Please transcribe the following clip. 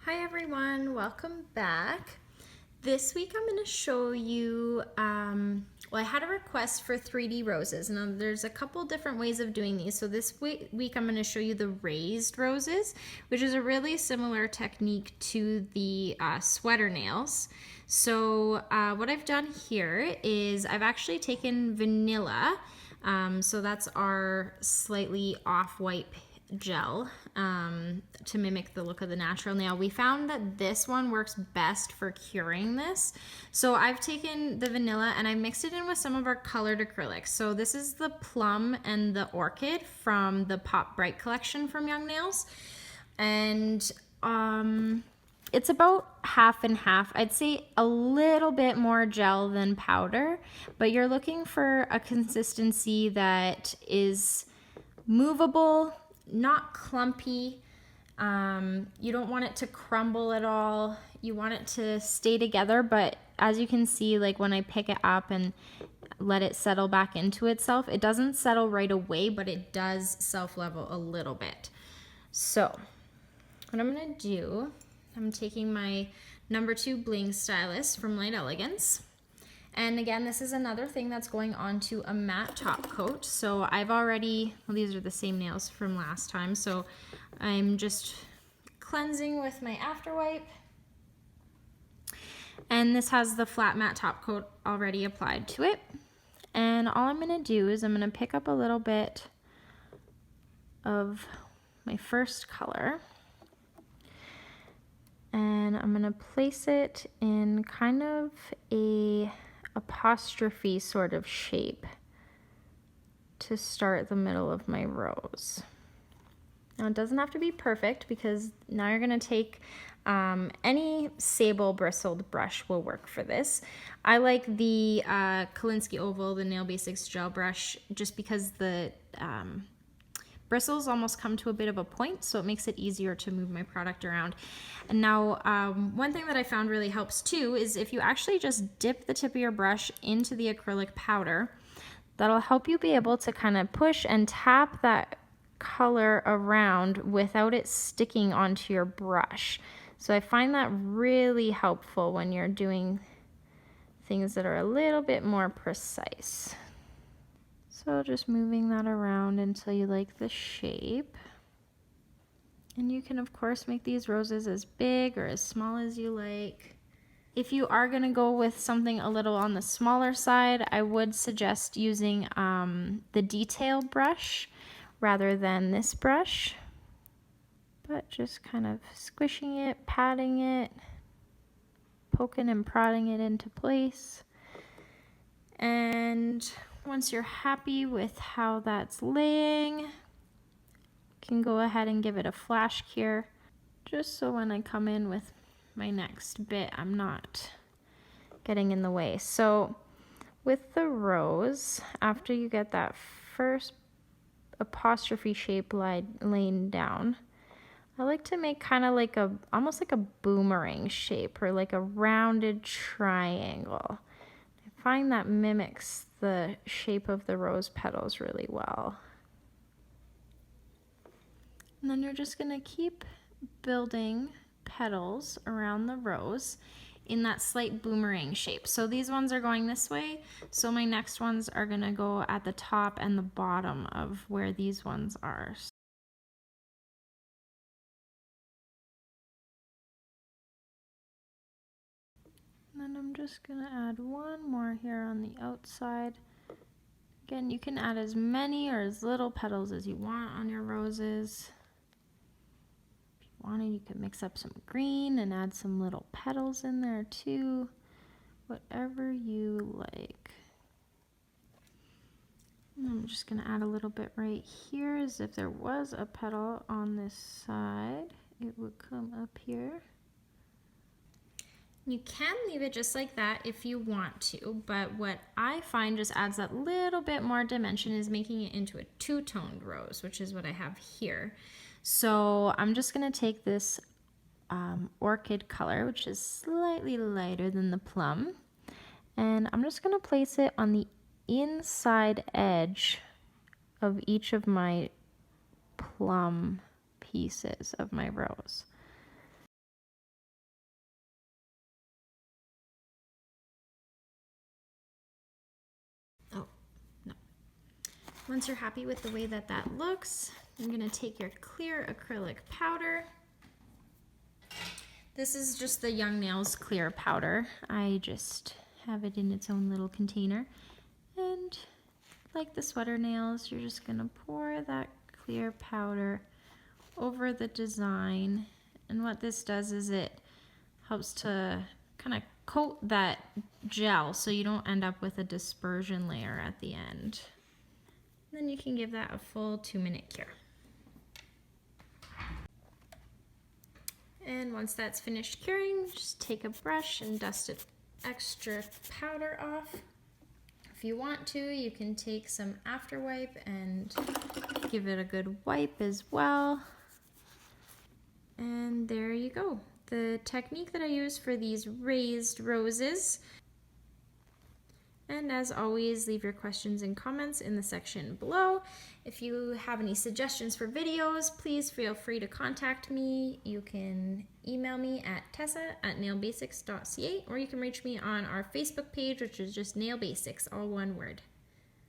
Hi everyone, welcome back. This week I'm going to show you, I had a request for 3D roses. Now there's a couple different ways of doing these. So this week I'm going to show you the raised roses, which is a really similar technique to the sweater nails. So what I've done here is I've actually taken vanilla, so that's our slightly off-white gel to mimic the look of the natural nail. We found that this one works best for curing this. So I've taken the vanilla and I mixed it in with some of our colored acrylics. So this is the plum and the orchid from the Pop Bright collection from Young Nails. And it's about half and half. I'd say a little bit more gel than powder, but you're looking for a consistency that is movable, not clumpy. You don't want it to crumble at all. You want it to stay together, but as you can see, like when I pick it up and let it settle back into itself, it doesn't settle right away, but it does self-level a little bit. So what I'm gonna do, I'm taking my number 2 bling stylus from Light Elegance. And again, this is another thing that's going on to a matte top coat. So I've already, well, these are the same nails from last time. So I'm just cleansing with my after wipe. And this has the flat matte top coat already applied to it. And all I'm gonna do is I'm gonna pick up a little bit of my first color. And I'm gonna place it in kind of a apostrophe sort of shape to start the middle of my rose. Now it doesn't have to be perfect because now you're going to take any sable bristled brush will work for this. I like the Kolinsky Oval, the Nail Basics gel brush, just because the bristles almost come to a bit of a point, so it makes it easier to move my product around. And now one thing that I found really helps too is if you actually just dip the tip of your brush into the acrylic powder, that'll help you be able to kind of push and tap that color around without it sticking onto your brush. So I find that really helpful when you're doing things that are a little bit more precise. So just moving that around until you like the shape. And you can of course make these roses as big or as small as you like. If you are going to go with something a little on the smaller side, I would suggest using the detail brush rather than this brush. But just kind of squishing it, patting it, poking and prodding it into place. And once you're happy with how that's laying, you can go ahead and give it a flash cure, just so when I come in with my next bit, I'm not getting in the way. So with the rose, after you get that first apostrophe shape laying down, I like to make kind of like almost like a boomerang shape or like a rounded triangle. I find that mimics the shape of the rose petals really well. And then you're just gonna keep building petals around the rose in that slight boomerang shape. So these ones are going this way, so my next ones are gonna go at the top and the bottom of where these ones are. And then I'm just gonna add one more here on the outside. Again, you can add as many or as little petals as you want on your roses. If you wanted, you could mix up some green and add some little petals in there too. Whatever you like. And I'm just gonna add a little bit right here, as if there was a petal on this side, it would come up here. You can leave it just like that if you want to, but what I find just adds that little bit more dimension is making it into a two-toned rose, which is what I have here. So I'm just gonna take this orchid color, which is slightly lighter than the plum, and I'm just gonna place it on the inside edge of each of my plum pieces of my rose. Once you're happy with the way that that looks, you're gonna take your clear acrylic powder. This is just the Young Nails clear powder. I just have it in its own little container. And like the sweater nails, you're just gonna pour that clear powder over the design. And what this does is it helps to kind of coat that gel so you don't end up with a dispersion layer at the end. Then you can give that a full 2-minute cure. And once that's finished curing, just take a brush and dust it extra powder off. If you want to, you can take some after wipe and give it a good wipe as well. And there you go. The technique that I use for these raised roses. And as always, leave your questions and comments in the section below. If you have any suggestions for videos, please feel free to contact me. You can email me at tessa@nailbasics.ca, or you can reach me on our Facebook page, which is just Nail Basics, all one word.